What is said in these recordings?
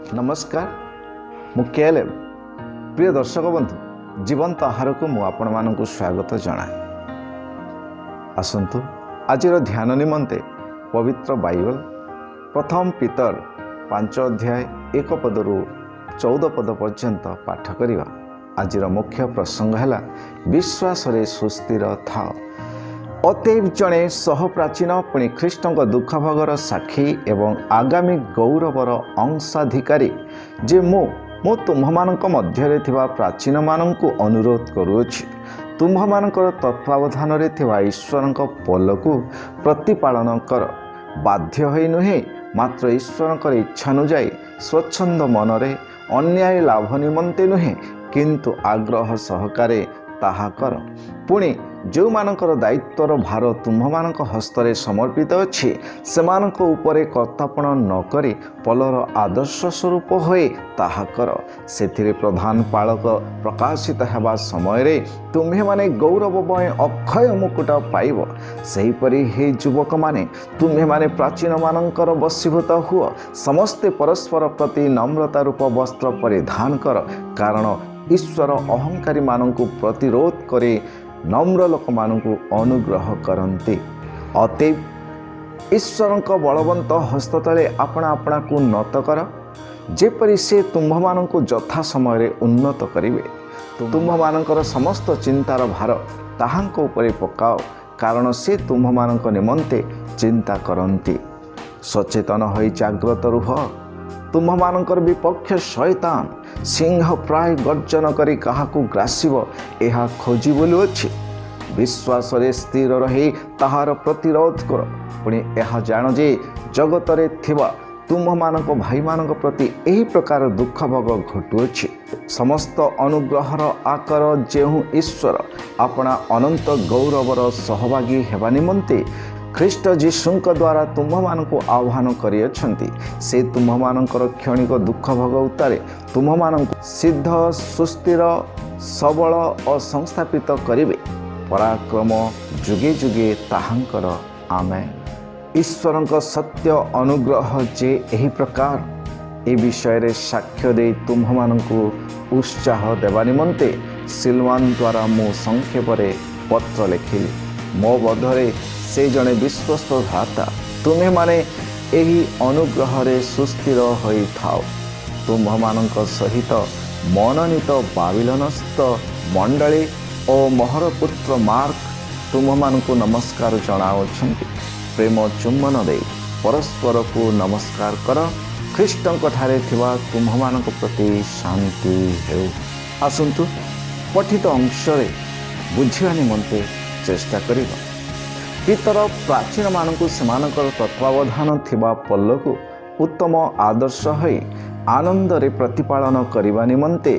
नमस्कार मु केएलएम प्रिय दर्शक बंधु जीवंत आहार को मु आपण मानकु स्वागत जनाए। आसंतु आज ध्यान निमंते पवित्र बाइबल प्रथम पीतर 5 अध्याय 1 पदरु 14 पद पर्यंत पाठ करिवा। आज मुख्य प्रसंग है विश्वास रे सुस्थिर था। अतएव जड़े सहप्राचीन पुणी ख्रीष्टଙ୍କ दुख भोगर साक्षी एवं आगामी गौरवर अंशाधिकारी जे मु तुम्भमानଙ୍କ ମଧ୍ୟରେ ଥିବା प्राचीन मानଙ୍କୁ अनुरोध करुअछि तुम्भमानଙ୍କର तत्वावधाନରେ ଥିବା ईश्वरଙ୍କ पलକୁ प्रतिपालन कर। बाध्य होई नुहे मात्र ईश्वरଙ୍କର इच्छा अनुଯାୟୀ स्वच्छंद मनरे अन्याय लाभ निमंते नुहे किंतु आग्रह सहकारे ताहा कर। पुणी जो मानकर दायित्वर भार तुम्भमानଙ୍କ हस्तरे समर्पित अछि सेमानଙ୍କ उपरे कर्तापण न करी पलर आदर्श स्वरूप होए ताहा कर। सेथिरे प्रधान पालक प्रकाशित हेबा समय रे तुम्हे माने गौरवमय अक्षय मुकुट पाइब। सेहीपरि हे युवक माने तुम्हे माने प्राचीन मानकर वशीभूत हुओ। समस्ते परस्पर प्रति नम्रता रूप वस्त्र परिधान कर कारण ईश्वर अहंकारी मानଙ୍କୁ प्रतिरोध करे नम्र लोक मानଙ୍କୁ अनुग्रह करते। अतएव ईश्वरଙ୍କ बलवंत हस्त तले आपणा आपणा को नत कर जेपरि से तुम्भमानଙ୍କୁ यथा समय रे उन्नत करिवे। तुम्भमानଙ୍କର समस्त चिंतार भार ताहांको उपरे पकाओ कारण से तुम्भमानଙ୍କ निमंते चिंता करନ୍ତି। सचेतन होई जाग्रत रुह। तुम्भमानଙ୍କର विपक्ष शैतान सिंह प्राय गर्जन करी काहाकू ग्रासिब एहा खोजी बोलुअछि। विश्वास रे स्थिर रही ताहार प्रतिरोध कर। पुणी एहा जान जे जगत रे थिबा तुम्भमानଙ୍କ भाई मानଙ୍କ प्रति एही प्रकार दुख भोग घटुअछि। समस्त अनुग्रहर आकर जेहु ईश्वर अपना अनंत गौरवर सहभागी हेबा निमंते ख्रीष्ट जीशुଙ୍କ द्वारा तुम्भमानଙ୍କୁ आह्वान करियछन्ति से तुम्भमानଙ୍କର क्षणिक दुख भोग उतारे तुम्भमानଙ୍କୁ सिद्ध सुस्थिर सबल और संस्थापित करिवे। पराक्रम जुगे जुगे ताहांकर आमेन। ईश्वरଙ୍କ सत्य अनुग्रह जे एही प्रकार ए विषय रे साक्ष्य दे तुम्भमानଙ୍କୁ उत्साह देवा निमंते सिलवान द्वारा मु संक्षेप रे पत्र लिखिली। मो बधरे से जने विश्वस्त भ्राता तुम्हें माने एही अनुग्रह रे सुस्थिर होई थाओ। तुम्भमानଙ୍କ सहित मनोनीत बाबिलोनस्थ मंडली और मोहर पुत्र मार्क तुम्भमानଙ୍କୁ नमस्कार जणाउछन्ति। प्रेम चुम्बन दे परस्पर को नमस्कार कर। ख्रीष्टଙ୍କ ठारे थिबा तुम्भमानଙ୍କ प्रति शांति हेउ। आसंतु पठित अंश रे बुझिवा निमंते चेष्टा करिबा। पीतर प्राचीन मानकु सेमानकर तत्वावधान थिबा पल्लकु उत्तम आदर्श होई आनंद रे प्रतिपालन करिबा निमंते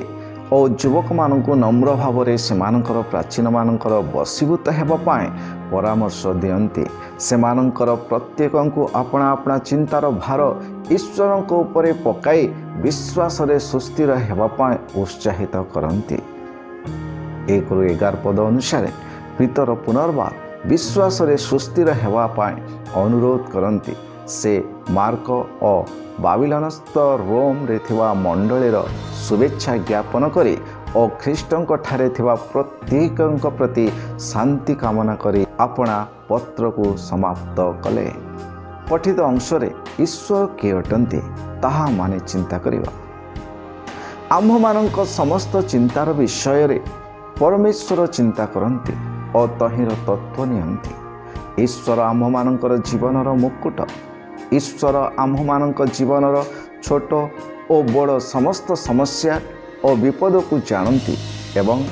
और युवक मानकु नम्र भाव रे सेमानकर प्राचीन मानकर वशीभूत हेबा पाए परामर्श दियंती। सेमानकर प्रत्येकंकु अपना अपना चिंतार भार ईश्वरଙ୍କ उपरे पकाई विश्वास रे सुस्थिर हेबा पाए उत्साहित करंती। 1-11 पद अनुसार पीतर पुनर्बार विश्वास रे सुस्थिर हेबा पाए अनुरोध करंती। से मार्क और बाबिलोनस्थ रोम रे थिबा मंडलीर शुभेच्छा ज्ञापन करी और ख्रीष्टଙ୍କ ठारे थिबा प्रत्येकଙ୍କ प्रति शांति कामना करी अपना पत्र को समाप्त कले। पठित अंश रे ईश्वर के अटंती ताहा माने चिंता करिवा। आम्भमानଙ୍କ समस्त चिंतार विषय रे परमेश्वर चिंता करंती और तहिर तत्व नियंती। ईश्वर आम्भमानଙ୍କର जीवनर मुकुट। ईश्वर आम्भमानଙ୍କ जीवनर छोट और बड़ समस्त समस्या और विपद को जानती एवं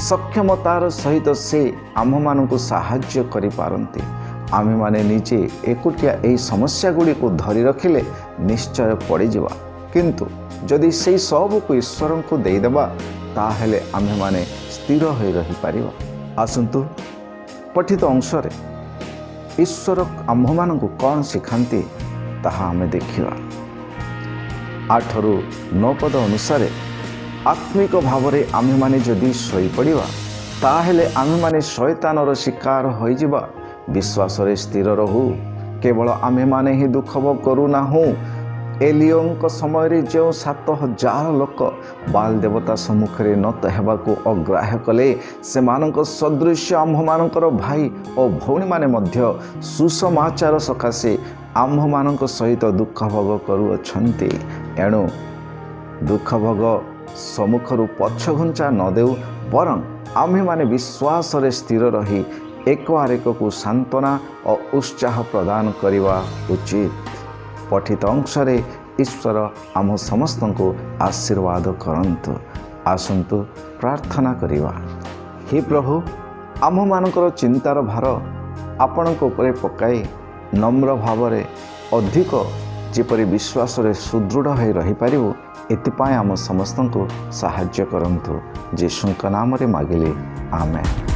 सक्षमतार सहित से आम्भमानଙ୍କୁ साहाय्य करि पारंती। आमे माने निजे एकुटिया एही समस्या गुडी को धरि रखिले निश्चय पड़ी जिवा किंतु जदि सेही सब को ईश्वर को देई देबा ताहेले आमे माने स्थिर होई रही परिबा। आसंतु पठित अंश रे ईश्वर आम्भमानଙ୍କୁ कौन शिखाती ताहा आमे देखिवा। 8-9 पद अनुसार आत्मिक भाव रे आमे माने जदि सोई पड़िबा ताहेले आमे माने शैतानर शिकार होई जिबा। विश्वास रे स्थिर रहू। केवल आमे माने ही दुख भोग करू ना हूँ एलियों समय जो 7,000 लोक बाल देवता सम्मुखें नत हेबाकू अग्राह्य कले से सदृश आम्भमानकर भाई और भौणी माने मध्य सुसमाचार सकाशे आम्भमानक सहित दुख भोग करुअछन्ति। एणु दुख भोग सम्मुखरू पछ घुंचा न देउ बरं आम्भे माने विश्वास रे स्थिर रही एक आरेक को सांत्वना और उत्साह प्रदान करवा उचित। पठित अंशरे ईश्वर आम समस्त को आशीर्वाद करंतु। आसंतु प्रार्थना करिवा। हे प्रभु, आम मानकर चिंतार भार आपण उपरे पकाई नम्र भाव अधिक जेपरि विश्वास रे सुदृढ़ हो रही पारिबु एतिपाई आम समस्त को साहाय्य करंतु। यीशुଙ୍କ नाम रे मागिले आमेन।